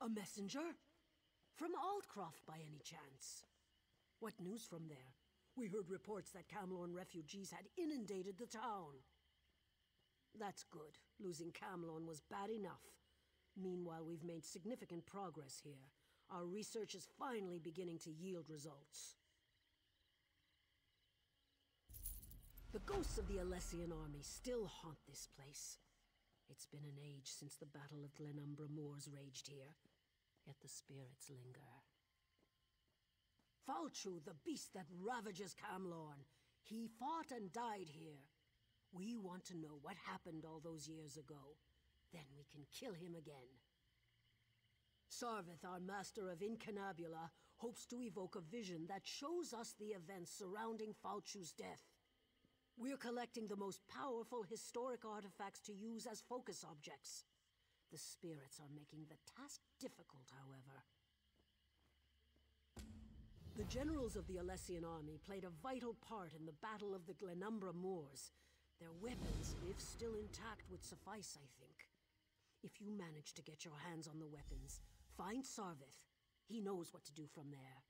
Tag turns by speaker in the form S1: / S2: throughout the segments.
S1: A messenger? From Aldcroft, by any chance? What news from there? We heard reports that Camlorn refugees had inundated the town. That's good. Losing Camlorn was bad enough. Meanwhile, we've made significant progress here. Our research is finally beginning to yield results. The ghosts of the Alessian army still haunt this place. It's been an age since the Battle of Glenumbra Moors raged here, yet the spirits linger. Faolchu, the beast that ravages Camlorn. He fought and died here. We want to know what happened all those years ago. Then we can kill him again. Sarvith, our master of Incunabula, hopes to evoke a vision that shows us the events surrounding Faolchu's death. We're collecting the most powerful historic artifacts to use as focus objects. The spirits are making the task difficult, however. The generals of the Alessian army played a vital part in the Battle of the Glenumbra Moors. Their weapons, if still intact, would suffice, I think. If you manage to get your hands on the weapons, find Sarvith. He knows what to do from there.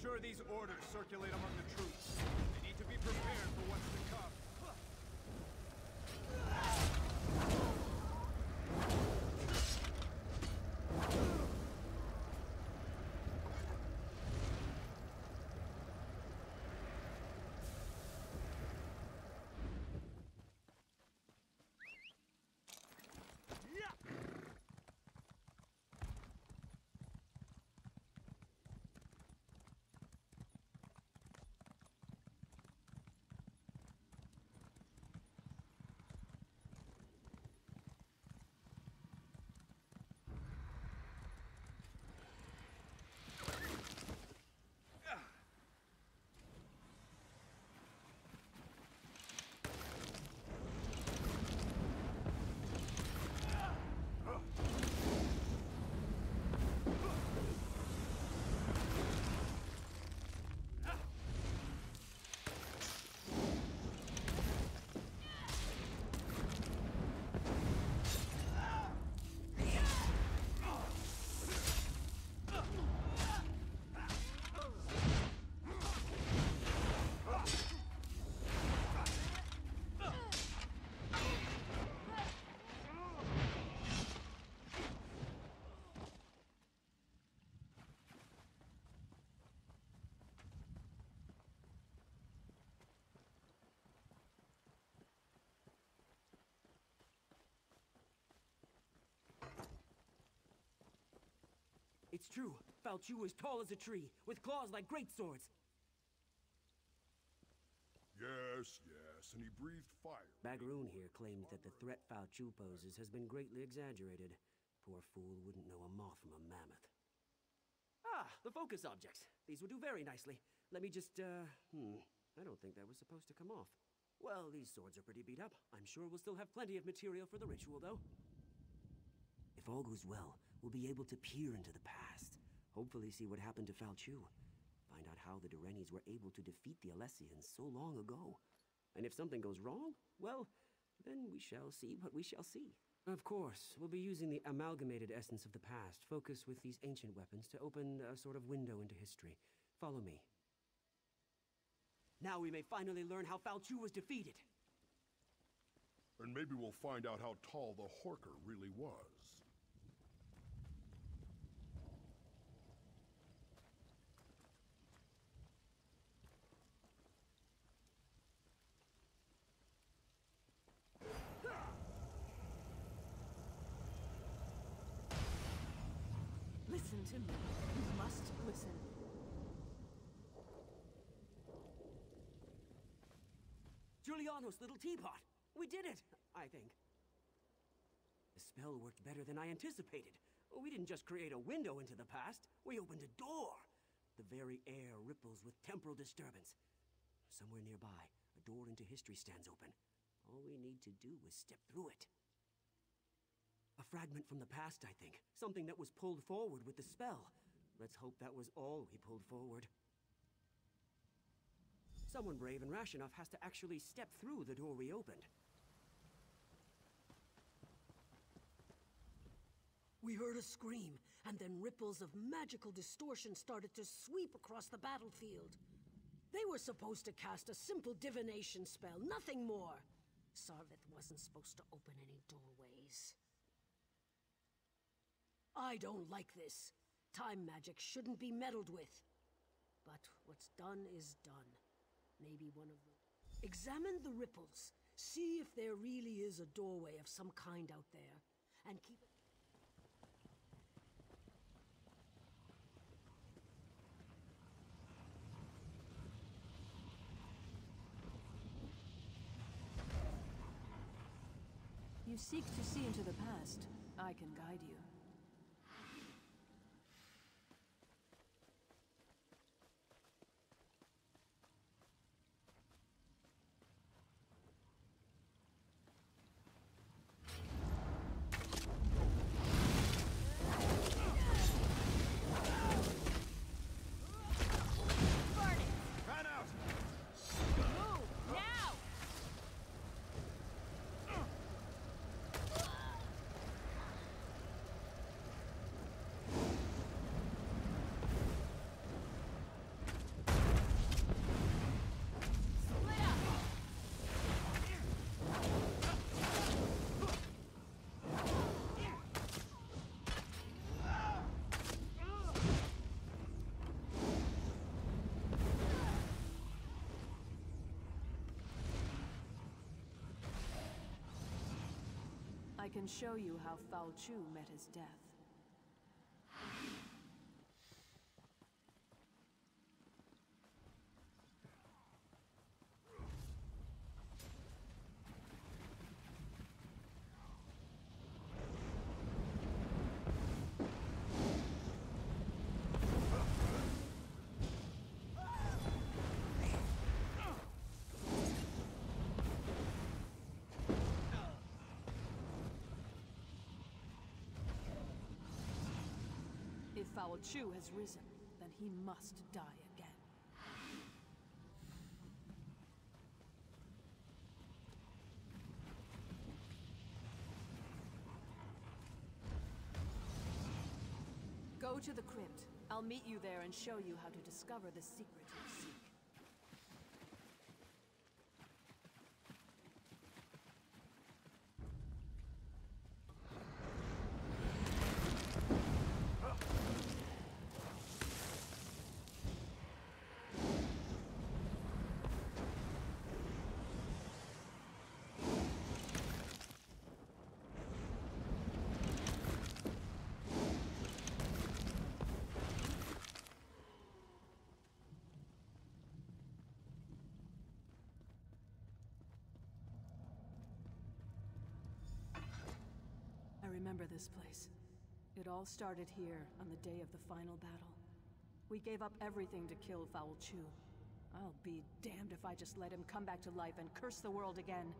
S2: sure these orders circulate among the troops. They need to be prepared for what's to come.
S3: It's true. Faolchu is tall as a tree, with claws like great swords.
S4: Yes, and he breathed fire.
S3: Baggeroon here claims that the threat Faolchu poses has been greatly exaggerated. Poor fool wouldn't know a moth from a mammoth. Ah, the focus objects. These will do very nicely. Let me just, I don't think that was supposed to come off. Well, these swords are pretty beat up. I'm sure we'll still have plenty of material for the ritual, though. If all goes well, we'll be able to peer into the past. Hopefully see what happened to Faolchu. Find out how the Durenis were able to defeat the Alessians so long ago. And if something goes wrong, well, then we shall see what we shall see. Of course, we'll be using the amalgamated essence of the past, focused with these ancient weapons, to open a sort of window into history. Follow me. Now we may finally learn how Faolchu was defeated.
S4: And maybe we'll find out how tall the Horker really was.
S1: Listen to me. You must listen.
S3: Giuliano's little teapot! We did it, I think. The spell worked better than I anticipated. We didn't just create a window into the past, we opened a door. The very air ripples with temporal disturbance. Somewhere nearby, a door into history stands open. All we need to do is step through it. A fragment from the past, I think. Something that was pulled forward with the spell. Let's hope that was all we pulled forward. Someone brave and rash enough has to actually step through the door we opened.
S1: We heard a scream, and then ripples of magical distortion started to sweep across the battlefield. They were supposed to cast a simple divination spell, nothing more. Sarvith wasn't supposed to open any doorways. I don't like this. Time magic shouldn't be meddled with. But what's done is done. Maybe one of them. Examine the ripples. See if there really is a doorway of some kind out there. And keep it...
S5: You seek to see into the past. I can guide you. I can show you how Faolchu met his death. If Faolchu has risen, then he must die again. Go to the crypt. I'll meet you there and show you how to discover the secret you seek. I remember this place. It all started here on the day of the final battle. We gave up everything to kill Faolchu. I'll be damned if I just let him come back to life and curse the world again.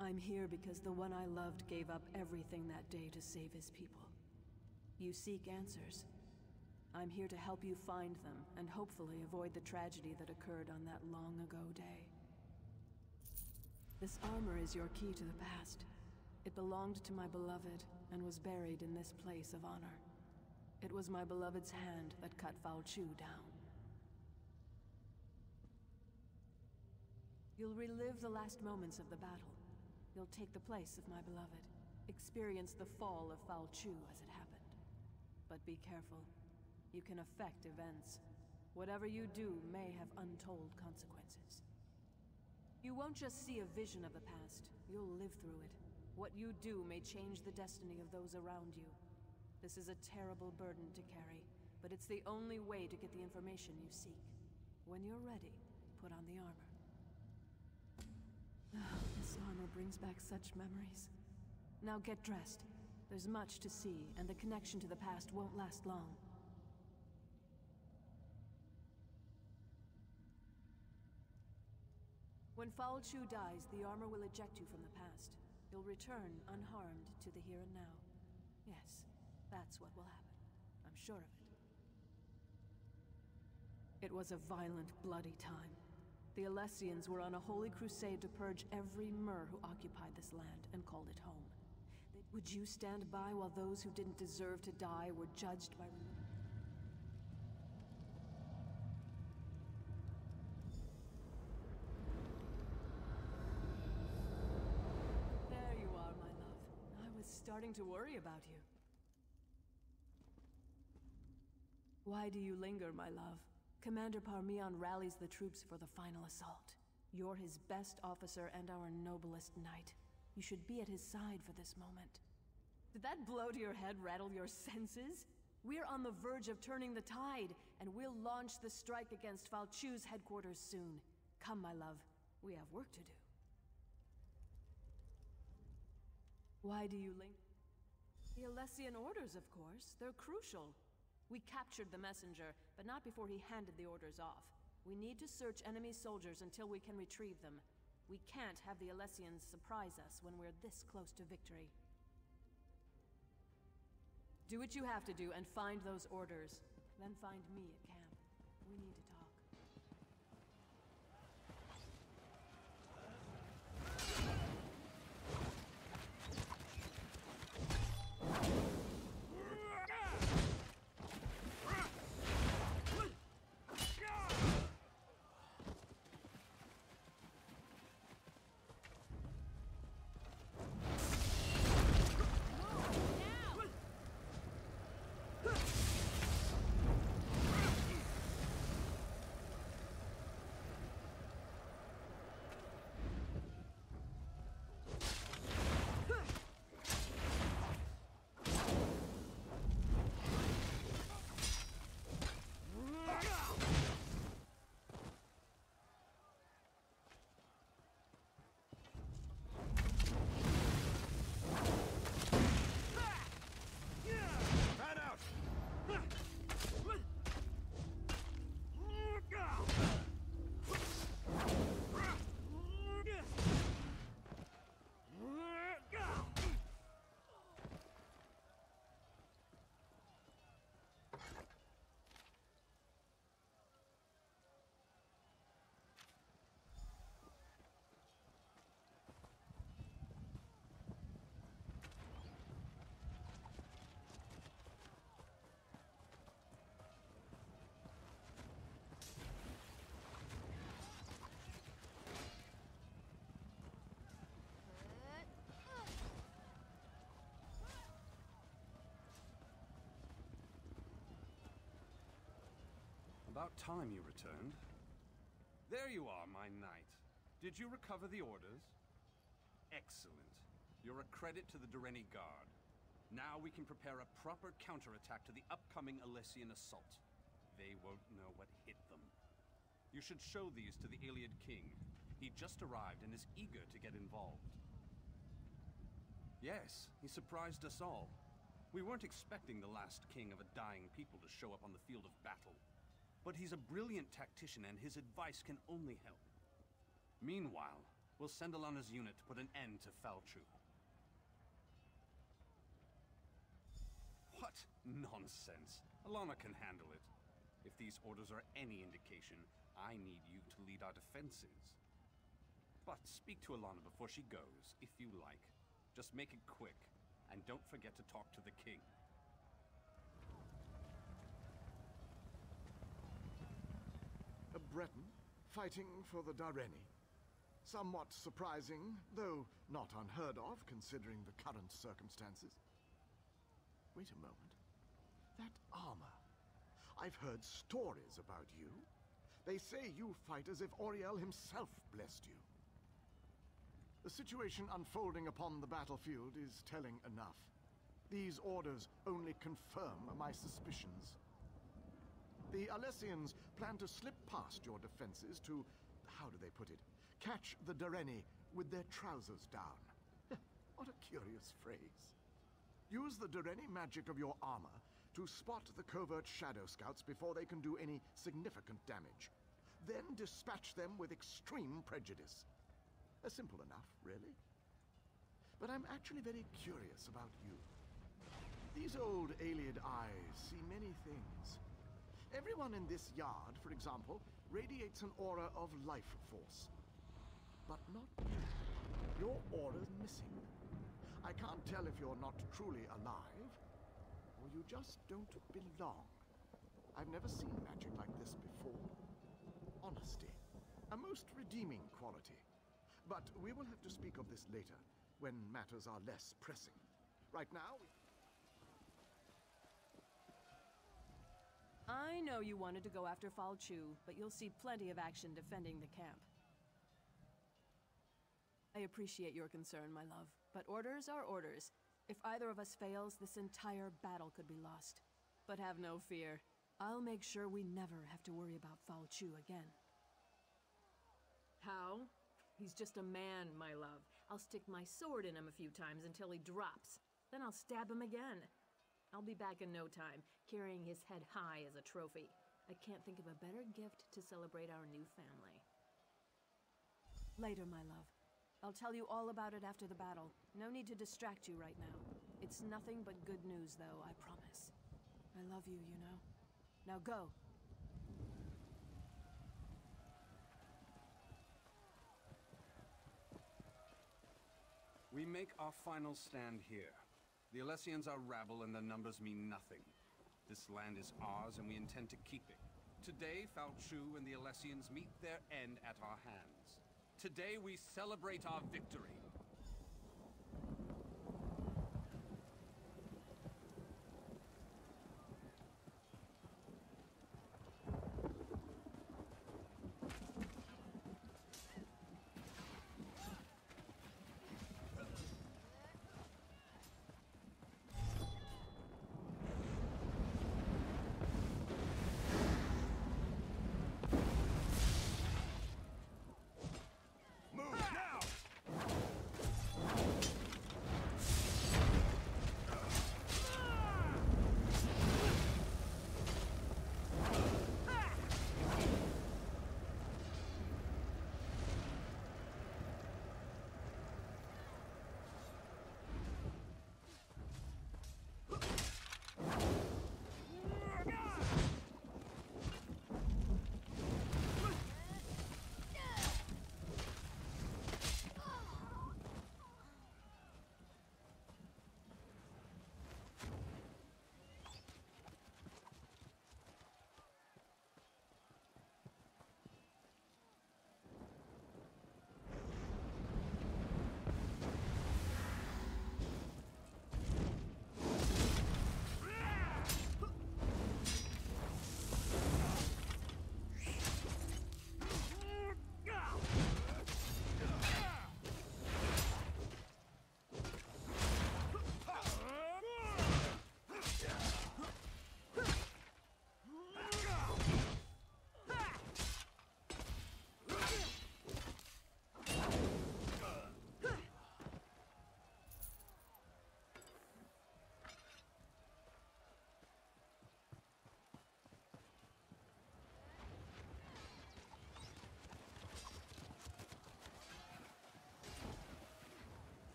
S5: I'm here because the one I loved gave up everything that day to save his people. You seek answers. I'm here to help you find them and hopefully avoid the tragedy that occurred on that long ago day. This armor is your key to the past. It belonged to my beloved, and was buried in this place of honor. It was my beloved's hand that cut Faolchu down. You'll relive the last moments of the battle. You'll take the place of my beloved, experience the fall of Faolchu as it happened. But be careful. You can affect events. Whatever you do may have untold consequences. You won't just see a vision of the past, you'll live through it. What you do may change the destiny of those around you. This is a terrible burden to carry, but it's the only way to get the information you seek. When you're ready, put on the armor. This armor brings back such memories. Now get dressed. There's much to see, and the connection to the past won't last long. When Faolchu dies, the armor will eject you from the past. You'll return unharmed to the here and now. Yes, that's what will happen. I'm sure of it. It was a violent, bloody time. The Alessians were on a holy crusade to purge every Mer who occupied this land and called it home. Would you stand by while those who didn't deserve to die were judged by... Starting to worry about you. Why do you linger, my love? Commander Parmion rallies the troops for the final assault. You're his best officer and our noblest knight. You should be at his side for this moment. Did that blow to your head rattle your senses? We're on the verge of turning the tide, and we'll launch the strike against Faolchu's headquarters soon. Come, my love. We have work to do. Why do you link? The Alessian orders, of course. They're crucial. We captured the messenger, but not before he handed the orders off. We need to search enemy soldiers until we can retrieve them. We can't have the Alessians surprise us when we're this close to victory. Do what you have to do and find those orders. Then find me at camp. We need to talk.
S6: About time you returned. There you are, my knight. Did you recover the orders? Excellent. You're a credit to the Dureni Guard. Now we can prepare a proper counterattack to the upcoming Alessian assault. They won't know what hit them. You should show these to the Iliad King. He just arrived and is eager to get involved. Yes, he surprised us all. We weren't expecting the last king of a dying people to show up on the field of battle. But he's a brilliant tactician and his advice can only help. Meanwhile, we'll send Alana's unit to put an end to Faolchu. What nonsense! Alana can handle it. If these orders are any indication, I need you to lead our defenses. But speak to Alana before she goes, if you like. Just make it quick, and don't forget to talk to the king.
S7: A Breton fighting for the Dureni. Somewhat surprising, though not unheard of considering the current circumstances. Wait a moment. That armor. I've heard stories about you. They say you fight as if Auriel himself blessed you. The situation unfolding upon the battlefield is telling enough. These orders only confirm my suspicions. The Alessians plan to slip past your defenses to, how do they put it, catch the Dureni with their trousers down. What a curious phrase. Use the Dureni magic of your armor to spot the covert shadow scouts before they can do any significant damage. Then dispatch them with extreme prejudice. Simple enough, really. But I'm actually very curious about you. These old Iliad eyes see many things. Everyone in this yard, for example, radiates an aura of life force. But not you. Your aura's missing. I can't tell if you're not truly alive, or you just don't belong. I've never seen magic like this before. Honesty. A most redeeming quality. But we will have to speak of this later, when matters are less pressing. Right now,
S5: I know you wanted to go after Faolchu, but you'll see plenty of action defending the camp. I appreciate your concern, my love, but orders are orders. If either of us fails, this entire battle could be lost. But have no fear. I'll make sure we never have to worry about Faolchu again. How? He's just a man, my love. I'll stick my sword in him a few times until he drops. Then I'll stab him again. I'll be back in no time, carrying his head high as a trophy. I can't think of a better gift to celebrate our new family. Later, my love. I'll tell you all about it after the battle. No need to distract you right now. It's nothing but good news, though, I promise. I love you, you know. Now go.
S6: We make our final stand here. The Alessians are rabble and their numbers mean nothing. This land is ours and we intend to keep it. Today, Faolchu and the Alessians meet their end at our hands. Today we celebrate our victory.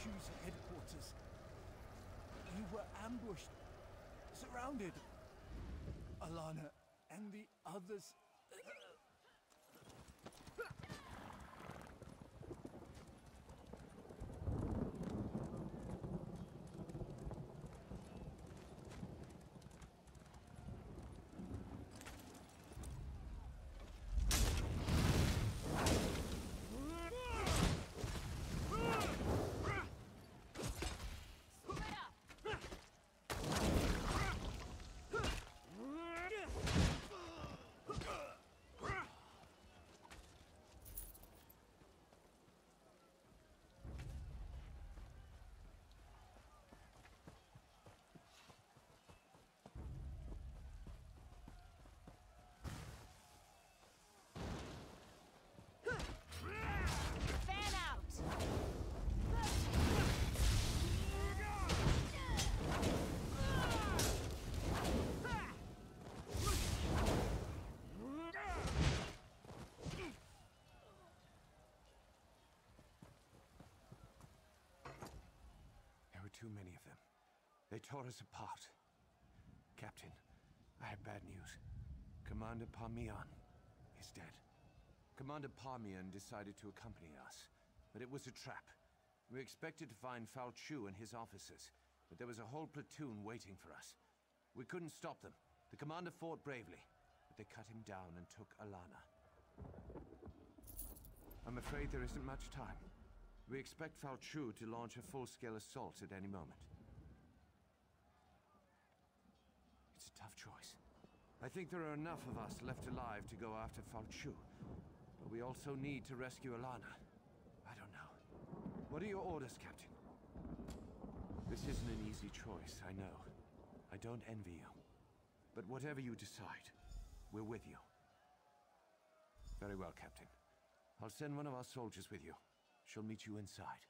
S8: Faolchu's headquarters. You were ambushed, surrounded. Alana and the others.
S6: Too many of them. They tore us apart. Captain, I have bad news. Commander Parmian is dead. Commander Parmian decided to accompany us, but it was a trap. We expected to find Faolchu and his officers, but there was a whole platoon waiting for us. We couldn't stop them. The commander fought bravely, but they cut him down and took Alana. I'm afraid there isn't much time. We expect Faolchu to launch a full-scale assault at any moment. It's a tough choice. I think there are enough of us left alive to go after Faolchu, but we also need to rescue Alana. I don't know. What are your orders, Captain? This isn't an easy choice, I know. I don't envy you. But whatever you decide, we're with you. Very well, Captain. I'll send one of our soldiers with you. She'll meet you inside.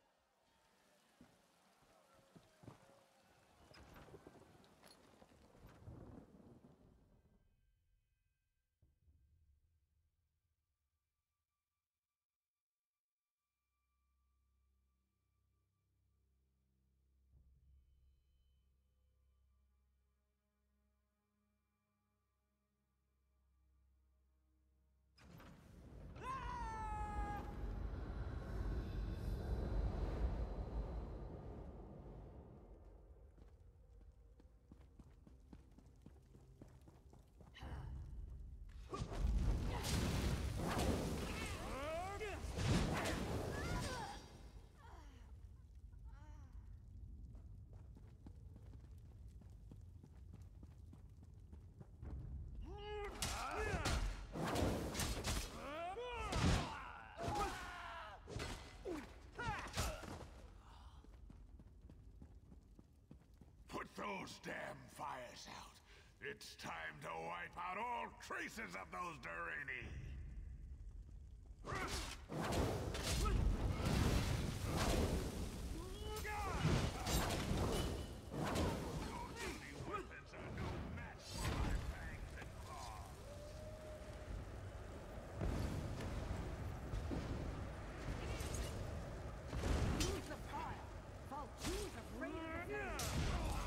S9: Those damn fires out. It's time to wipe out all traces of those Durrani. Those puny weapons are no match for my fangs and claws.
S1: Use the fire. Faolchu's afraid of the fire.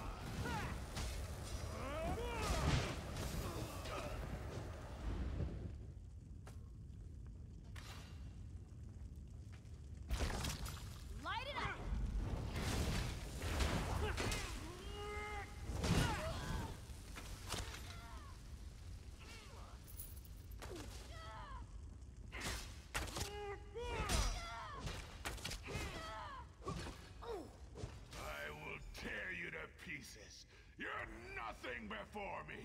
S9: You're nothing before me!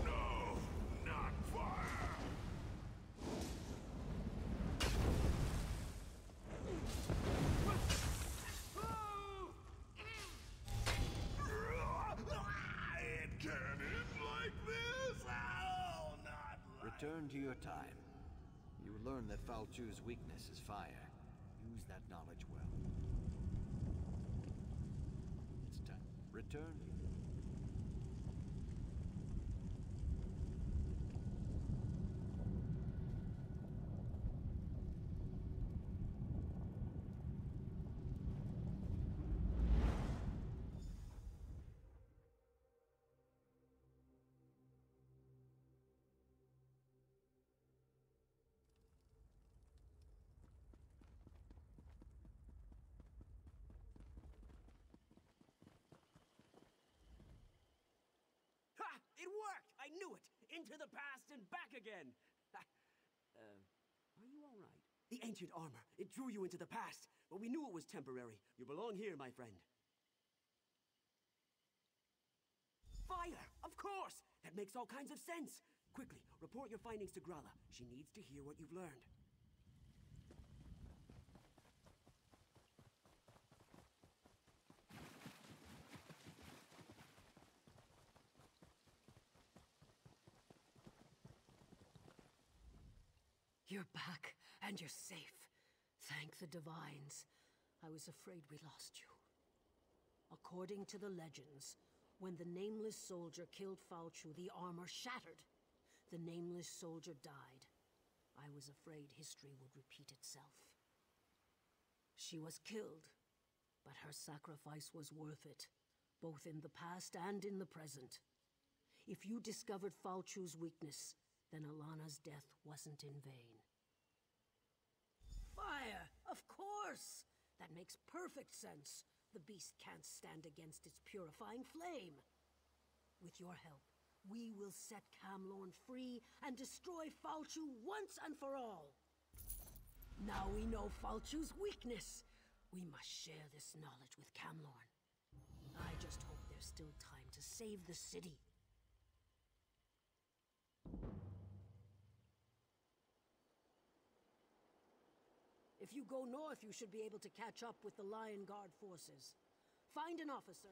S9: No, not fire!
S10: Return to your time. You learn that Faolchu's weakness is fire. Use that knowledge well. Return.
S3: It worked! I knew it! Into the past and back again! Are you all right? The ancient armor, it drew you into the past, but we knew it was temporary. You belong here, my friend. Fire! Of course! That makes all kinds of sense! Quickly, report your findings to Grala. She needs to hear what you've learned.
S1: You're back, and you're safe. Thank the Divines. I was afraid we lost you. According to the legends, when the Nameless soldier killed Faolchu, the armor shattered. The Nameless soldier died. I was afraid history would repeat itself. She was killed, but her sacrifice was worth it, both in the past and in the present. If you discovered Faolchu's weakness, then Alana's death wasn't in vain. Fire! Of course! That makes perfect sense. The beast can't stand against its purifying flame. With your help, we will set Camlorn free and destroy Faolchu once and for all. Now we know Faolchu's weakness. We must share this knowledge with Camlorn. I just hope there's still time to save the city. If you go north, you should be able to catch up with the Lion Guard forces. Find an officer.